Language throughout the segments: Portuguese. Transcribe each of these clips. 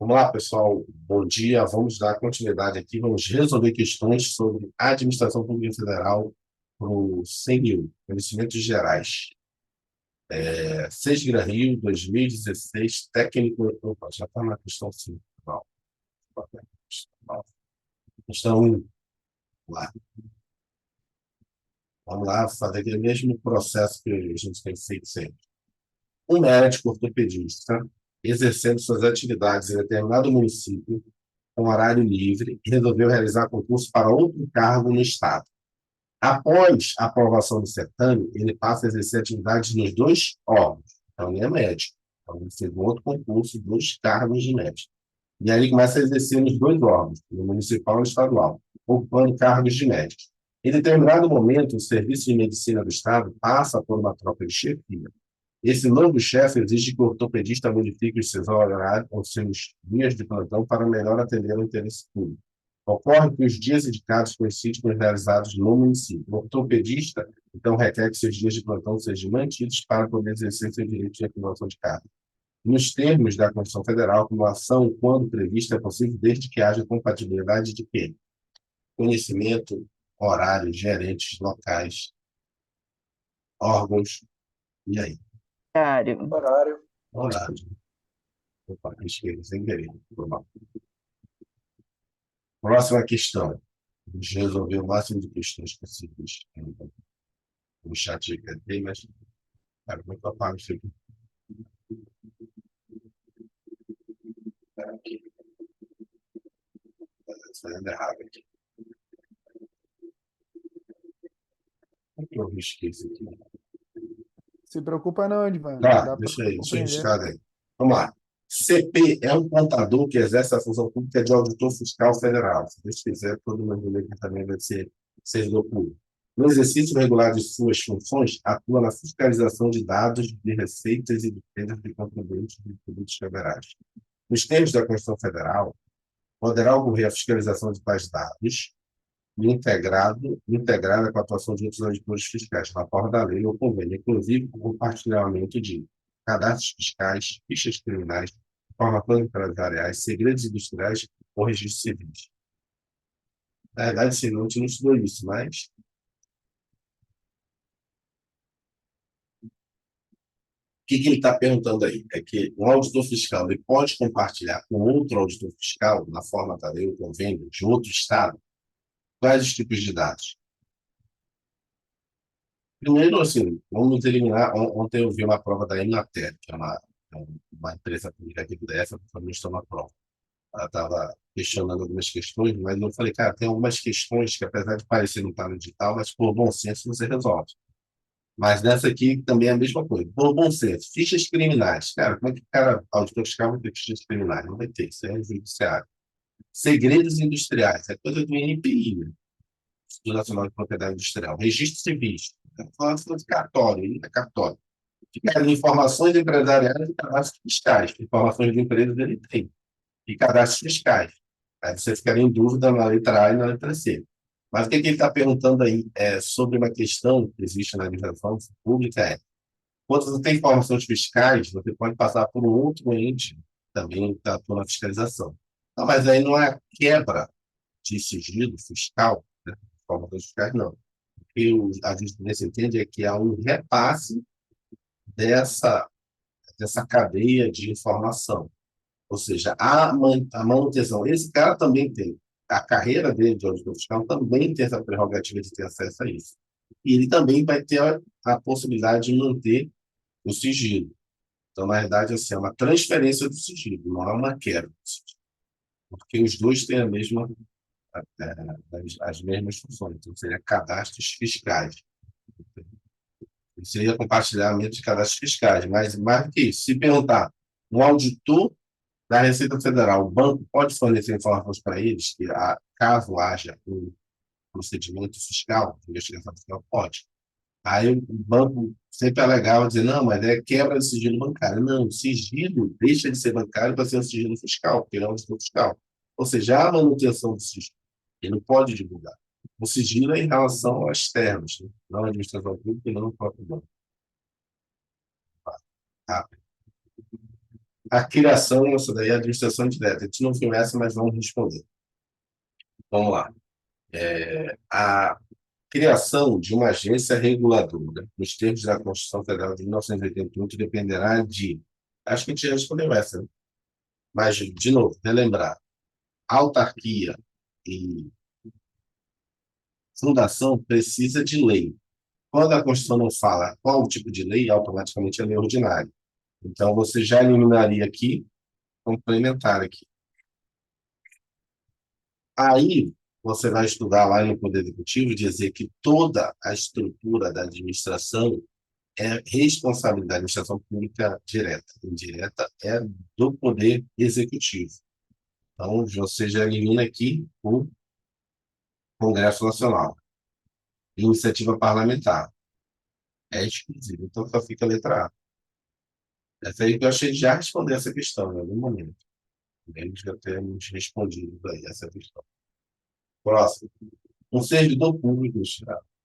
Vamos lá, pessoal. Bom dia. Vamos dar continuidade aqui. Vamos resolver questões sobre a Administração Pública Federal para o CNU, Conhecimentos Gerais. SESGRA Rio, 2016, técnico. Opa, já está na questão 5. Questão 1. Vamos lá fazer aquele mesmo processo que a gente tem feito sempre. Um médico ortopedista, exercendo suas atividades em determinado município, com horário livre, e resolveu realizar concurso para outro cargo no Estado. Após a aprovação do certame, ele passa a exercer atividades nos dois órgãos. Então, ele é médico. Então, ele fez um outro concurso, 2 cargos de médico. E aí ele começa a exercer nos dois órgãos, no municipal e no estadual, ocupando cargos de médico. Em determinado momento, o Serviço de Medicina do Estado passa por uma troca de chefia. Esse novo chefe exige que o ortopedista modifique os seus horários ou seus dias de plantão para melhor atender ao interesse público. Ocorre que os dias indicados coincidem com os realizados no município. O ortopedista, então, requer que seus dias de plantão sejam mantidos para poder exercer seu direito de acumulação de carga. Nos termos da Constituição Federal, a acumulação, quando prevista, é possível desde que haja compatibilidade de quê? Conhecimento, horários, gerentes, locais, órgãos, e aí? Horário. Horário. Opa, esqueci, sem querer. Próxima questão. Vamos resolver o máximo de questões possíveis no chat GPT, mas, cara, como é que eu apago isso aqui? Estou fazendo errado aqui. Como é que eu risquei isso aqui? Se preocupa não, Edvan. Tá, Dá para deixa eu compreender. riscar aí. Vamos lá. CP é um contador que exerce a função pública de auditor fiscal federal. Se Deus quiser, todo mundo aqui também vai ser servidor público. No exercício regular de suas funções, atua na fiscalização de dados de receitas e despesas de contribuintes de tributos federais. Nos termos da Constituição Federal, poderá ocorrer a fiscalização de tais dados integrada com a atuação de outros auditores fiscais, na forma da lei ou convênio, inclusive com o compartilhamento de cadastros fiscais, fichas criminais, informações empresariais, segredos industriais ou registros civis. Na verdade, sim, não te estudou isso, mas o que ele está perguntando aí? É que um auditor fiscal ele pode compartilhar com outro auditor fiscal, na forma da lei ou convênio, de outro estado, quais os tipos de dados? Primeiro, assim, vamos eliminar. Ontem eu vi uma prova da Emater, que é uma empresa pública aqui do DF, que me estou na prova. Ela estava questionando algumas questões, mas eu falei, cara, tem algumas questões que, apesar de parecer não estar no digital, mas por bom senso você resolve. Mas nessa aqui também é a mesma coisa. Por bom senso, fichas criminais. Cara, como é que o cara, auditor fiscal, vai ter fichas criminais? Não vai ter, isso é judiciário. Segredos industriais, é coisa do INPI, né? Instituto Nacional de Propriedade Industrial. Registro civis, falando de cartório, é cartório. Fica ali informações empresariais e cadastros fiscais. Informações de empresas ele tem. E cadastros fiscais. Aí você ficaria em dúvida na letra A e na letra C. Mas o que ele está perguntando aí é sobre uma questão que existe na administração pública quando você tem informações fiscais, você pode passar por um outro ente também que atua na fiscalização. Não, mas aí não é quebra de sigilo fiscal, né? Informações fiscais, não. O que a justiça entende é que há um repasse dessa cadeia de informação. Ou seja, a manutenção. Esse cara também tem. A carreira dele de auditor fiscal também tem essa prerrogativa de ter acesso a isso. E ele também vai ter a possibilidade de manter o sigilo. Então, na verdade, assim, é uma transferência do sigilo, não é uma quebra do sigilo. Porque os dois têm as mesmas funções. Então, seria cadastros fiscais. Seria compartilhamento de cadastros fiscais. Mas, mais do que isso, se perguntar, um auditor da Receita Federal, o banco pode fornecer informações para eles, que caso haja um procedimento fiscal, investigação fiscal, pode. Aí o banco sempre é legal dizer, não, mas é quebra de sigilo bancário. Não, o sigilo deixa de ser bancário para ser um sigilo fiscal, porque ele é um sigilo fiscal. Ou seja, há manutenção do sigilo. Ele não pode divulgar. O sigilo é em relação a externos, né? Não à administração pública e não ao próprio banco. Rápido. A criação, essa daí é a administração direta. A gente não viu essa, mas vamos responder. Vamos lá. A criação de uma agência reguladora, nos termos da Constituição Federal de 1988, dependerá de. Acho que a gente já respondeu essa, né? Mas, de novo, relembrar: autarquia e fundação precisa de lei. Quando a Constituição não fala qual o tipo de lei, automaticamente é lei ordinária. Então, você já eliminaria aqui, complementar aqui. Aí, você vai estudar lá no Poder Executivo dizer que toda a estrutura da administração é responsabilidade da administração pública direta. Indireta é do Poder Executivo. Então, você já elimina aqui o Congresso Nacional. Iniciativa parlamentar. É exclusivo. Então, só fica a letra A. Essa aí que eu achei que já responder essa questão em algum momento. Eles já temos respondido aí essa questão. Próximo. Um servidor público,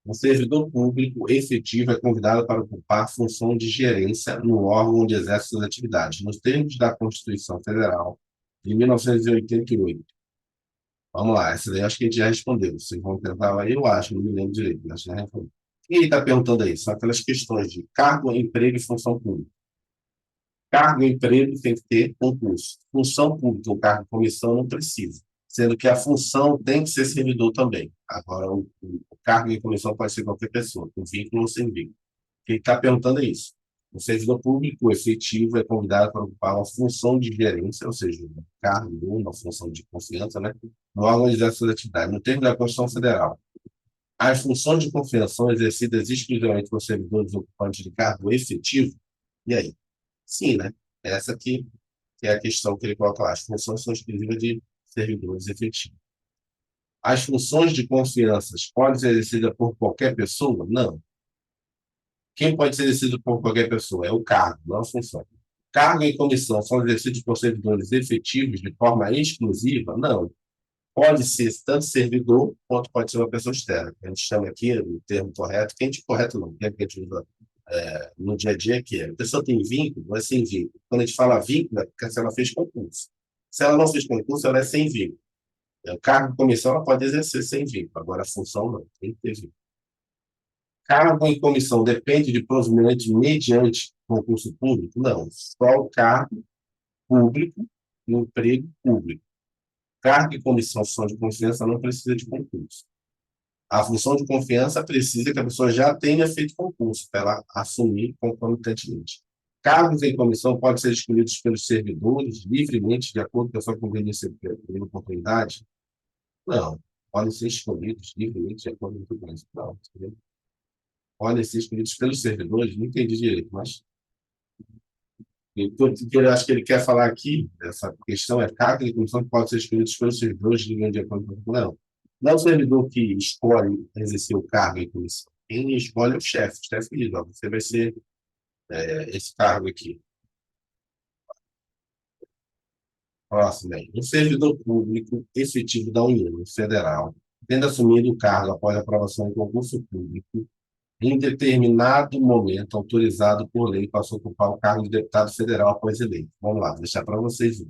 um servidor público efetivo é convidado para ocupar função de gerência no órgão onde exerce suas atividades, nos termos da Constituição Federal de 1988. Vamos lá, essa daí acho que a gente já respondeu. Vocês vão tentar aí, eu acho, não me lembro direito, mas já respondeu. O que ele está perguntando aí? São aquelas questões de cargo, emprego e função pública. Cargo e emprego tem que ter concurso. Função pública, o cargo de comissão não precisa, sendo que a função tem que ser servidor também. Agora, o cargo de comissão pode ser qualquer pessoa, com vínculo ou sem vínculo. O que ele está perguntando é isso. O servidor público efetivo é convidado para ocupar uma função de gerência, ou seja, um cargo, uma função de confiança, né, no órgão de exercício da atividade. No termo da Constituição Federal, as funções de confiança são exercidas exclusivamente por servidores ocupantes de cargo efetivo. E aí? Sim, né? Essa aqui que é a questão que ele coloca lá. As funções são exclusivas de servidores efetivos. As funções de confiança podem ser exercidas por qualquer pessoa? Não. Quem pode ser exercido por qualquer pessoa? É o cargo, não a função. Cargo e comissão são exercidos por servidores efetivos de forma exclusiva? Não. Pode ser tanto servidor, quanto pode ser uma pessoa externa. A gente chama aqui, o termo correto, quem de correto não, que a gente usa no dia a dia, que é, a pessoa tem vínculo, não é sem vínculo. Quando a gente fala vínculo, é porque se ela fez concurso. Se ela não fez concurso, ela é sem vínculo. O cargo de comissão, ela pode exercer sem vínculo. Agora, a função não, tem que ter vínculo. Cargo em comissão depende de provimento mediante concurso público? Não, só o cargo público e o emprego público. Cargo e comissão são de confiança não precisa de concurso. A função de confiança precisa que a pessoa já tenha feito concurso para ela assumir concomitantemente. Cargos em comissão podem ser escolhidos pelos servidores livremente, de acordo com a sua conveniência e oportunidade? Não. Podem ser escolhidos livremente, de acordo com a oportunidade. Não. Podem ser escolhidos pelos servidores? Não entendi direito, mas o que eu acho que ele quer falar aqui, essa questão é cargos em comissão que podem ser escolhidos pelos servidores livremente, de acordo com a oportunidade. Não é o servidor que escolhe exercer o cargo em comissão. Quem escolhe é o chefe diz, ó, você vai ser esse cargo aqui. Próximo aí. Um servidor público efetivo da União Federal, tendo assumido o cargo após aprovação em concurso público, em determinado momento, autorizado por lei, passou a ocupar o cargo de deputado federal após eleito. Vamos lá, vou deixar para vocês.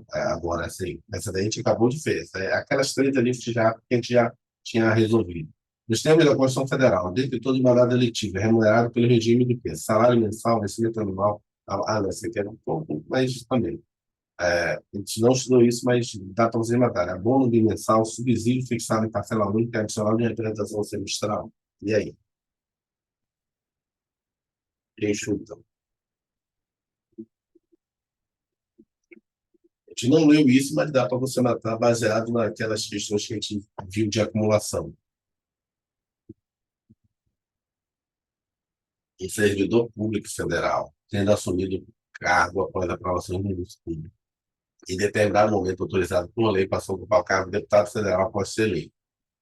Agora, sim, essa daí a gente acabou de ver. Aquelas três ali que a gente já tinha resolvido. Nos termos da Constituição Federal, desde todo mandado eletivo é remunerado pelo regime do quê? Salário mensal, vencimento anual. Não, esse aqui era um pouco, mas também. A gente não estudou isso, mas dá para você matar. Abono bimensal, subsídio fixado em parcela única, adicional de representação semestral. E aí? Quem chuta? A gente não leu isso, mas dá para você matar baseado naquelas questões que a gente viu de acumulação. Um servidor público federal, tendo assumido cargo após a aprovação do ministro público, em determinado momento autorizado por lei, passou a ocupar o cargo de deputado federal após ser eleito.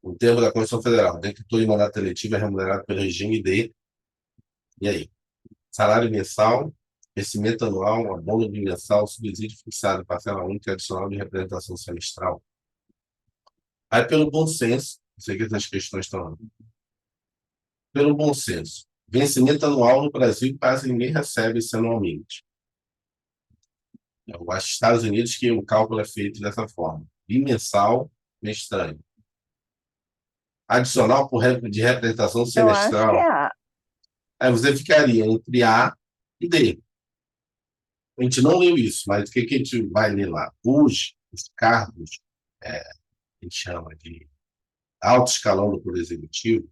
O termo da Constituição Federal, dentro de todo mandato eletivo, é remunerado pelo regime de, e aí? Salário mensal, vencimento anual, abono mensal, subsídio fixado, parcela única adicional de representação semestral. Aí, pelo bom senso, não sei que essas questões estão. Pelo bom senso, vencimento anual no Brasil quase ninguém recebe isso anualmente. Eu acho que Estados Unidos que o cálculo é feito dessa forma. Bimensal, estranho. Adicional de representação Eu acho que é semestral. A. Aí você ficaria entre A e D. A gente não leu isso, mas o que, que a gente vai ler lá? Os cargos, a gente chama de alto escalão do Poder Executivo,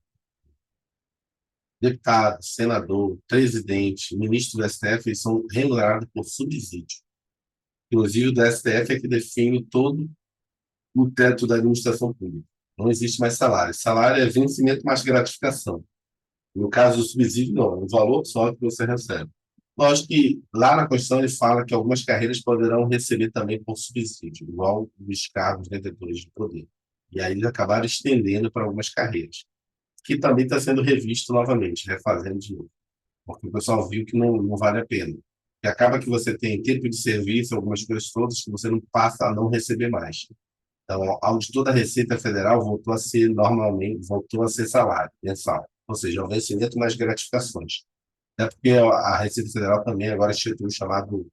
deputado, senador, presidente, ministro do STF, eles são remunerados por subsídio. Inclusive, o do STF é que define todo o teto da administração pública. Não existe mais salário. Salário é vencimento mais gratificação. No caso do subsídio, não. É um valor só que você recebe. Lógico que lá na Constituição ele fala que algumas carreiras poderão receber também por subsídio, igual os cargos detentores de poder. E aí eles acabaram estendendo para algumas carreiras, que também está sendo revisto novamente, refazendo de novo, porque o pessoal viu que não vale a pena. E acaba que você tem tempo de serviço, algumas coisas todas que você não passa a não receber mais. Então, o auditor da Receita Federal voltou a ser normalmente, voltou a ser salário mensal, ou seja, o vencimento mais gratificações. É porque a Receita Federal também agora instituiu o chamado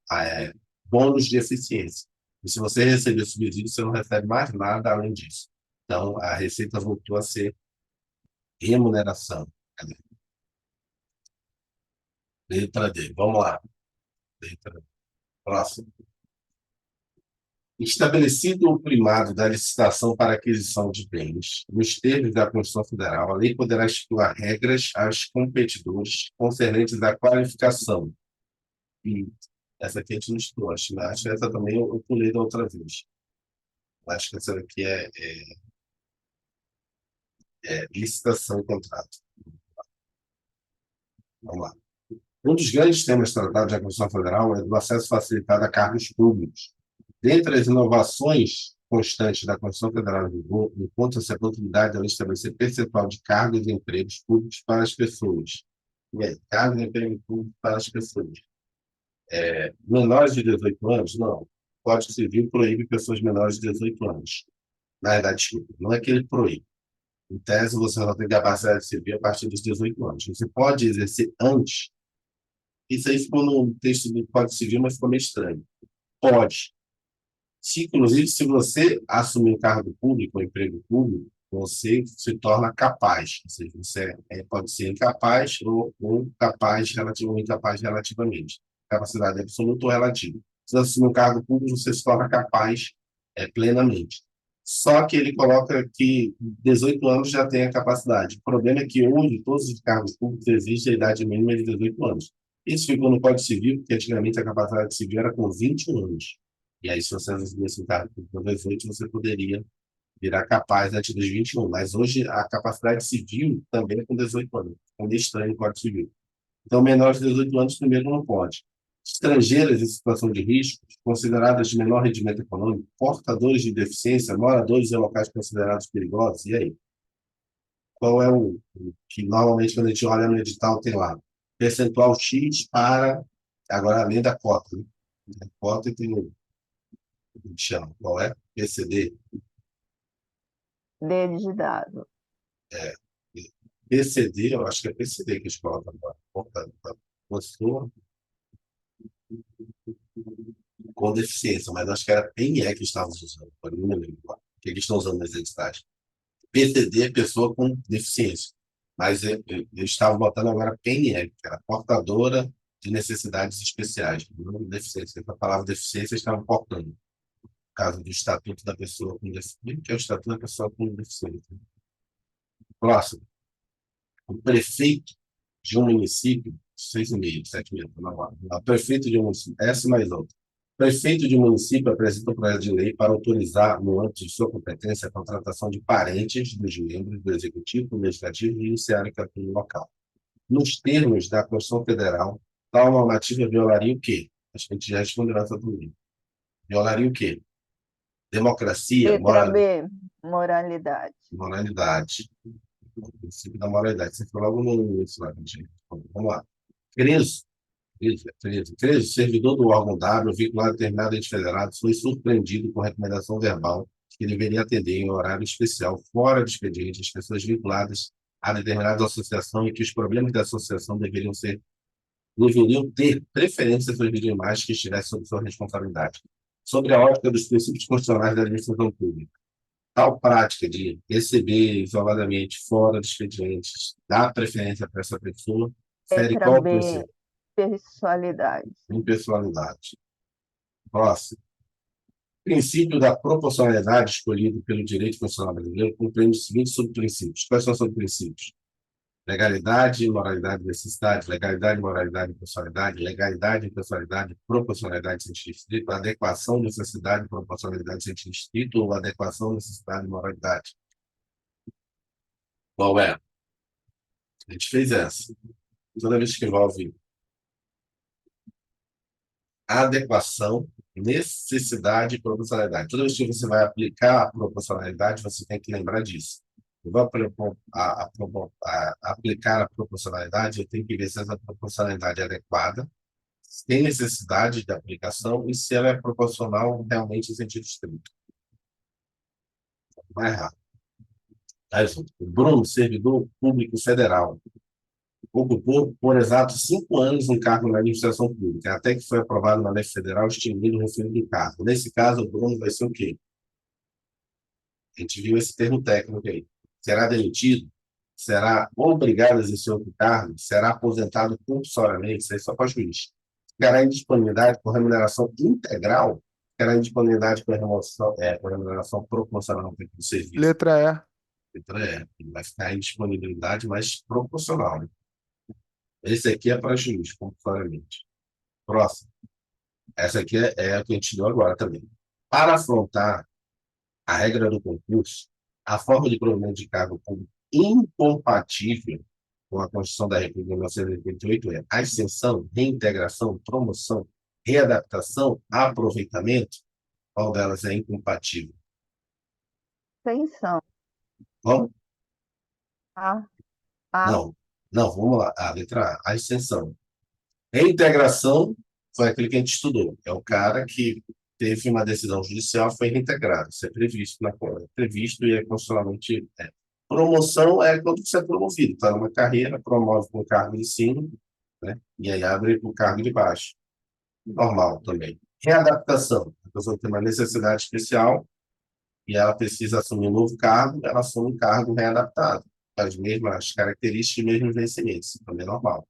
bônus de eficiência. E se você receber subsídio, você não recebe mais nada além disso. Então, a Receita voltou a ser remuneração. Letra D. Vamos lá. Letra D. Próximo. Estabelecido o primado da licitação para aquisição de bens, nos termos da Constituição Federal, a lei poderá estipular regras aos competidores concernentes à qualificação. E essa aqui a gente não estudou, acho que essa também eu pulei da outra vez. Acho que essa aqui é licitação e contrato. Vamos lá. Um dos grandes temas tratados da Constituição Federal é do acesso facilitado a cargos públicos. Dentre as inovações constantes da Constituição Federal em vigor, encontra-se a possibilidade de estabelecer percentual de cargos e empregos públicos para as pessoas. E aí, cargos e empregos públicos para as pessoas. Menores de 18 anos? Não. O Código Civil proíbe pessoas menores de 18 anos. Na verdade, desculpa, não é que ele proíbe. Em tese, você só tem capacidade civil a partir dos 18 anos. Você pode exercer antes. Isso aí ficou no texto do Código Civil, mas ficou meio estranho. Pode. Inclusive, se você assumir um cargo público, um emprego público, você se torna capaz. Ou seja, você pode ser incapaz ou capaz, relativamente incapaz relativamente. Capacidade absoluta ou relativa. Se você assumir um cargo público, você se torna capaz plenamente. Só que ele coloca que 18 anos já tem a capacidade. O problema é que hoje todos os cargos públicos exigem a idade mínima de 18 anos. Isso ficou no Código Civil, porque antigamente a capacidade civil era com 21 anos. E aí, se você assumisse um cargo público com 18, você poderia virar capaz antes dos 21. Mas hoje a capacidade civil também é com 18 anos. É meio estranho o Código Civil. Então, menores de 18 anos, primeiro, não pode. Estrangeiras em situação de risco, consideradas de menor rendimento econômico, portadores de deficiência, moradores em locais considerados perigosos, e aí? Qual é o que normalmente quando a gente olha no edital tem lá? Percentual X para, agora além da cota, né? A cota tem o que chama, qual é? PCD. D de dado. PCD, eu acho que é PCD que eles colocam agora. Pessoa com deficiência, mas acho que era PNE que estávamos usando, agora não me lembro agora. O que eles estão usando nas editais? PCD é pessoa com deficiência, mas eles estavam botando agora PNE, que era portadora de necessidades especiais, não deficiência. A palavra deficiência eles estavam cortando, no caso do Estatuto da Pessoa com Deficiência, que é o Estatuto da Pessoa com Deficiência. Próximo. O prefeito de um município, 6,5, 7,5, não lá. O prefeito de um município, essa mais outra. Prefeito de um município apresenta um projeto de lei para autorizar, no âmbito de sua competência, a contratação de parentes dos membros do Executivo, do Legislativo e Judiciário que atuam no local. Nos termos da Constituição Federal, tal normativa violaria o quê? Acho que a gente já respondeu essa também. Violaria o quê? Democracia, Letra B, moralidade. moralidade. O princípio da moralidade. Você falou logo no início lá, gente. Vamos lá. Creso, creso, servidor do órgão W, vinculado a determinado ente federado, foi surpreendido com recomendação verbal que deveria atender em horário especial, fora do expediente, as pessoas vinculadas a determinada associação e que os problemas da associação deveriam ser deveriam ter preferência sobre demais que estivessem sob sua responsabilidade. Sobre a ótica dos princípios constitucionais da administração pública, tal prática de receber isoladamente fora dos expedientes, dar preferência para essa pessoa, fere Letra qual B, princípio? pessoalidade. Impessoalidade. Próximo. O princípio da proporcionalidade escolhido pelo direito constitucional brasileiro compreende os seguintes subprincípios. Quais são os subprincípios? Legalidade, moralidade e necessidade, legalidade, moralidade e pessoalidade, legalidade, pessoalidade, proporcionalidade, sentido estrito, adequação, necessidade, proporcionalidade, sentido estrito, ou adequação, necessidade e moralidade. Qual é? A gente fez essa. Toda vez que envolve adequação, necessidade e proporcionalidade. Toda vez que você vai aplicar a proporcionalidade, você tem que lembrar disso. Eu vou aplicar a proporcionalidade, eu tenho que ver se essa proporcionalidade é adequada, se tem necessidade de aplicação e se ela é proporcional realmente em sentido estrito. Não é errado. O Bruno, servidor público federal, ocupou por exatos 5 anos um cargo na administração pública, até que foi aprovado na lei federal extinguindo o referido cargo. Nesse caso, o Bruno vai ser o quê? A gente viu esse termo técnico aí. Será demitido? Será obrigado a exercer outro cargo? Será aposentado compulsoriamente? Isso aí só para juiz. Ficará em disponibilidade por remuneração integral? Ficará em disponibilidade por remuneração proporcional ao tempo do serviço? Letra Letra E. Ele vai ficar em disponibilidade, mas proporcional, né? Esse aqui é para juiz, compulsoriamente. Próximo. Essa aqui é a que a gente deu agora também. Para afrontar a regra do concurso, a forma de provimento de cargo público incompatível com a Constituição da República de 1988 é ascensão, reintegração, promoção, readaptação, aproveitamento. Qual delas é incompatível? Extensão. Como? A, A, Não. Não, vamos lá. A letra A, ascensão. Reintegração foi aquele que a gente estudou. É o cara que teve uma decisão judicial, foi reintegrado. Isso é previsto previsto e é constitucionalmente. Promoção é quando você é promovido. Está numa carreira, promove para o cargo de cima, né? E aí abre para o cargo de baixo. Normal também. Readaptação. A pessoa tem uma necessidade especial e ela precisa assumir um novo cargo, ela assume um cargo readaptado. As mesmas características e mesmos vencimentos. Também é normal.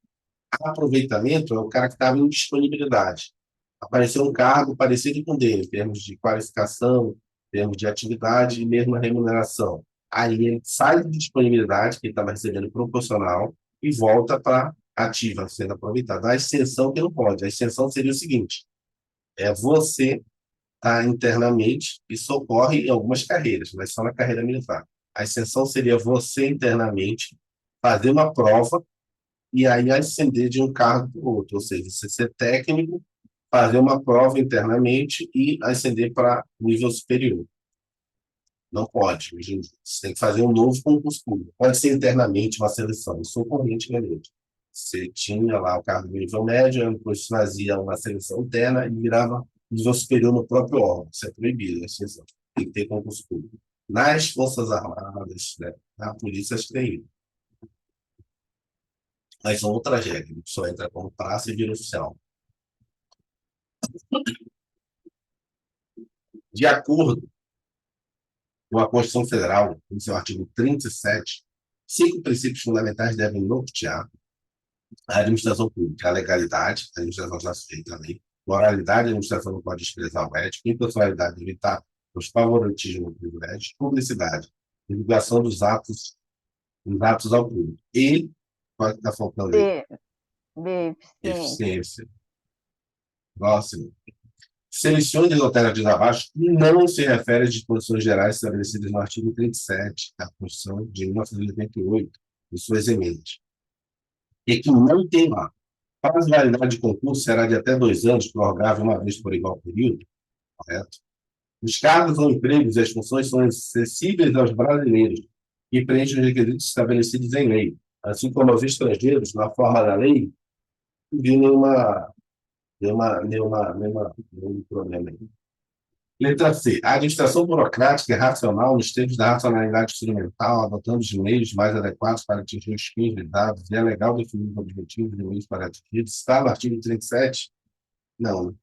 Aproveitamento é o cara que estava em disponibilidade. Apareceu um cargo parecido com o dele, em termos de qualificação, em termos de atividade e mesmo a remuneração. Aí ele sai de disponibilidade, que ele estava recebendo proporcional, e volta para ativa, sendo aproveitado. A extensão que não pode. A extensão seria o seguinte: você está internamente, isso ocorre em algumas carreiras, mas só na carreira militar. A extensão seria você internamente fazer uma prova e aí ascender de um cargo para o outro, ou seja, você ser técnico, fazer uma prova internamente e ascender para nível superior. Não pode, hoje em dia. Você tem que fazer um novo concurso público. Pode ser internamente uma seleção, isso ocorrente na lei. Você tinha lá o cargo de nível médio, depois fazia uma seleção interna e virava nível superior no próprio órgão. Isso é proibido, é exceção. Tem que ter concurso público. Nas Forças Armadas, né, na polícia, acho que tem isso. Mas são outras regras. Só entra como praça e vira oficial. De acordo com a Constituição Federal, no seu artigo 37, 5 princípios fundamentais devem nortear a administração pública: a legalidade, a administração já feita também, moralidade, a administração não pode desprezar o ético, impessoalidade, evitar os favoritismos e privilégios, publicidade, divulgação dos atos ao público. E, qual é que está faltando aí? B, B, eficiência. Eficiência. Próximo. Seleções alternativas abaixo não se refere às disposições gerais estabelecidas no artigo 37 da Constituição de 1988, em suas emendas. E que não tem lá. Prazo de validade de concurso será de até 2 anos, prorrogável uma vez por igual período, correto? Os cargos ou empregos e as funções são acessíveis aos brasileiros que preenchem os requisitos estabelecidos em lei, assim como aos estrangeiros, na forma da lei, não vi nenhum problema aí. Letra C. A administração burocrática é racional nos termos da racionalidade instrumental, adotando os meios mais adequados para atingir os fins visados, e é legal definir os objetivos e meios para atingir. Está no artigo 37? Não, a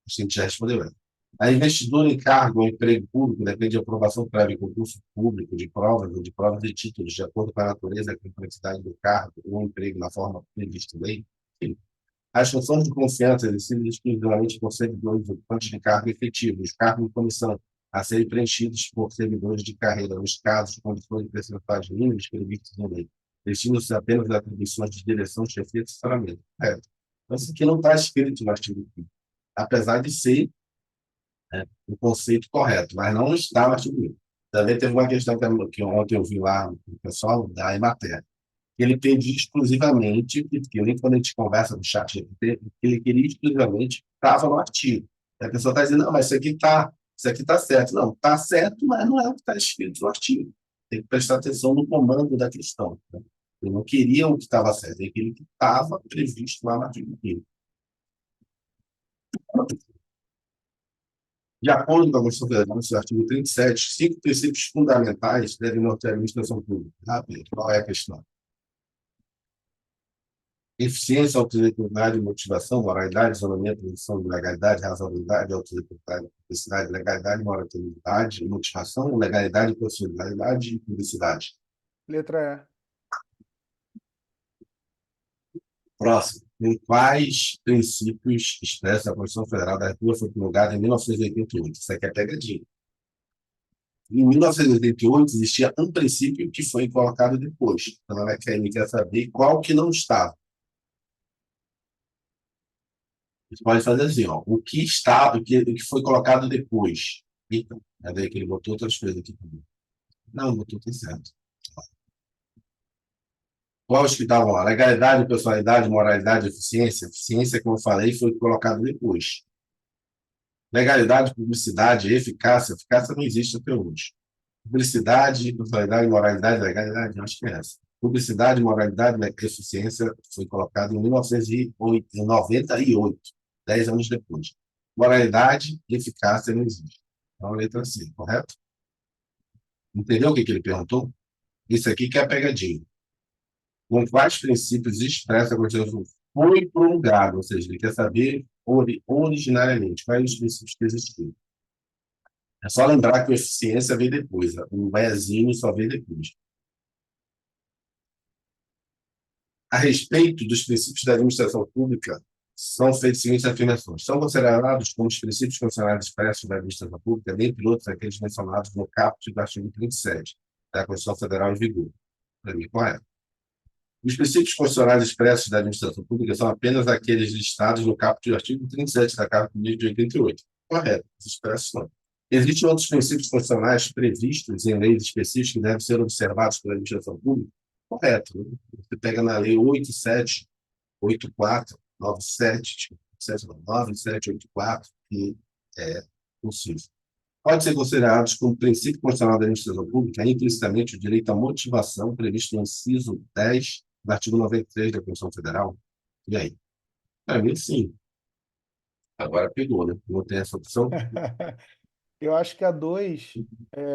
gente já respondeu ela. A investidura em cargo ou emprego público depende de aprovação prévia em concurso público, de provas ou de provas de títulos, de acordo com a natureza e a complexidade do cargo ou emprego na forma prevista em lei. Sim. As funções de confiança exercidas exclusivamente por servidores ocupantes de cargo efetivo, os cargos de comissão a serem preenchidos por servidores de carreira, nos casos de condições de percentuais mínimas previstas em lei, destinam-se apenas a atribuições de direção, chefia e assessoramento. Então, isso aqui não está escrito no artigo 5º, apesar de ser, né, o conceito correto, mas não está no artigo 5º. Também teve uma questão que ontem eu vi lá no pessoal da Emater. Ele pedia exclusivamente, porque nem quando a gente conversa no chat GPT, ele queria exclusivamente, estava no artigo. E a pessoa está dizendo, não, mas isso aqui tá certo. Não, está certo, mas não é o que está escrito no artigo. Tem que prestar atenção no comando da questão, né? Ele não queria o que estava certo, ele queria o que estava previsto lá no artigo 5º. De acordo com a Constituição Federal, no seu artigo 37, 5 princípios fundamentais devem nortear a administração pública. Ah, Pedro, qual é a questão? Eficiência, autoridade, motivação, moralidade, isolamento, presunção de legalidade, razoabilidade, autoridade, publicidade, legalidade, moralidade, motivação, legalidade, possibilidade e publicidade. Letra Próximo. Em quais princípios expressa a Constituição Federal da República foi promulgada em 1988? Isso aqui é pegadinha. Em 1988 existia um princípio que foi colocado depois. Então, ela quer saber qual que não estava. Você pode fazer assim, ó, o que está, o que foi colocado depois. Então, é daí que ele botou outras coisas aqui também. Não, botou tudo certo. Quais que estavam lá? Legalidade, personalidade, moralidade, eficiência. Eficiência, como eu falei, foi colocado depois. Legalidade, publicidade, eficácia. Eficácia não existe até hoje. Publicidade, personalidade, moralidade, legalidade, eu acho que é essa. Publicidade, moralidade, eficiência foi colocado em 1998, 10 anos depois. Moralidade e eficácia não existe. Então, a letra C, correto? Entendeu o que ele perguntou? Isso aqui que é a pegadinha. Com quais princípios expressa a Constituição foi promulgado? Ou seja, ele quer saber originariamente quais os princípios que existiam. É só lembrar que a eficiência vem depois, o Ezinho só vem depois. A respeito dos princípios da administração pública, são feitas as seguintes afirmações. São considerados como os princípios constitucionais expressos da administração pública, dentre outros aqueles mencionados no caput do artigo 37 da Constituição Federal em vigor. Para mim, correto. Os princípios constitucionais expressos da administração pública são apenas aqueles listados no caput do artigo 37 da Carta de 88. Correto, os expressos não. Existem outros princípios constitucionais previstos em leis específicas que devem ser observados pela administração pública? Correto. Você pega na lei 87, 84, 97, 9784, que é possível. Pode ser considerados como princípio constitucional da administração pública implicitamente o direito à motivação previsto no inciso 10 do artigo 93 da Constituição Federal. E aí? Para mim, sim. Agora pegou, né? Não tem essa opção. Eu acho que a 2,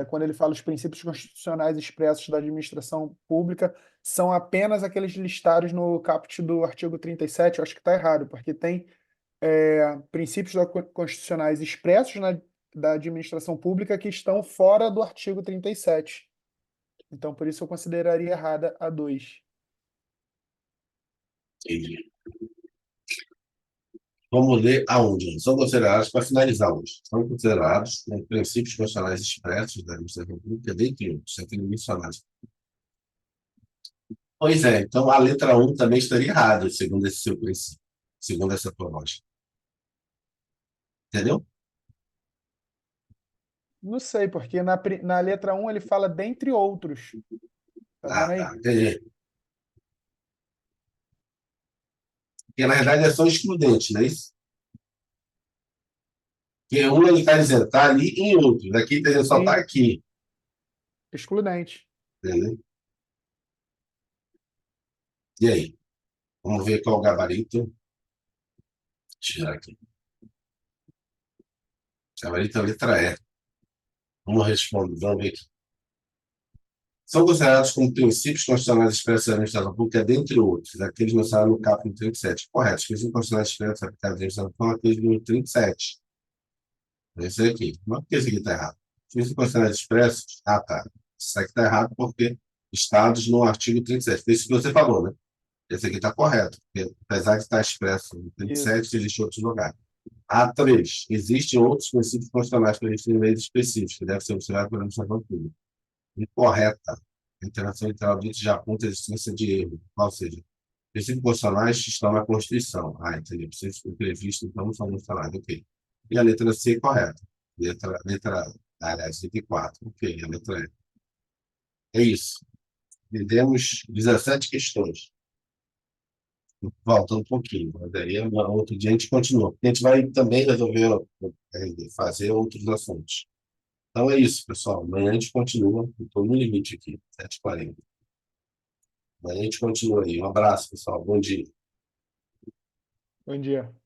quando ele fala os princípios constitucionais expressos da administração pública, são apenas aqueles listados no caput do artigo 37. Eu acho que está errado, porque tem princípios constitucionais expressos da administração pública que estão fora do artigo 37. Então, por isso eu consideraria errada a 2. Entendi. Vamos ler aonde? São considerados, para finalizar hoje, são considerados como princípios constitucionais expressos da administração pública, dentre outros, aqui mencionados. Pois é, então a letra 1 também estaria errada, segundo esse seu princípio, segundo essa tua lógica. Entendeu? Não sei, porque na letra 1 ele fala dentre outros. Tá vendo aí? Tá, entendi. Porque na verdade é só excludente, não é isso? Porque um ele está dizendo, está ali em outro, daqui está dizendo só está Sim, aqui. excludente. Entendeu? E aí? Vamos ver qual o gabarito. Tirar aqui. A letra E. Vamos responder, vamos ver aqui. São considerados como princípios constitucionais expressos da administração pública, dentre outros, aqueles mencionados no capítulo 37. Correto. Os princípios constitucionais expressos aplicados à administração pública são aqueles do 37. Esse aqui. Mas por que esse aqui está errado? Os princípios constitucionais expressos. Ah, tá. Isso aqui está errado porque estados no artigo 37. Foi isso que você falou, né? Esse aqui está correto. Porque, apesar de estar expresso no 37, existem outros lugares. A3. Existem outros princípios constitucionais previstos em leis específicas, que devem ser observados pela administração pública. Incorreta. A interação literal disso já aponta a existência de erro. Ou seja, princípios constitucionais estão na Constituição. Ah, entendi. Princípios previstos, então, não são constitucionais. Ok. E a letra C correta. Aliás, letra 4. Ok, a letra E. É isso. Entendemos 17 questões. Volta um pouquinho, mas aí outro dia a gente continua. A gente vai também resolver fazer outros assuntos. Então é isso, pessoal. Amanhã a gente continua. Estou no limite aqui, 7h40. Amanhã a gente continua aí. Um abraço, pessoal. Bom dia. Bom dia.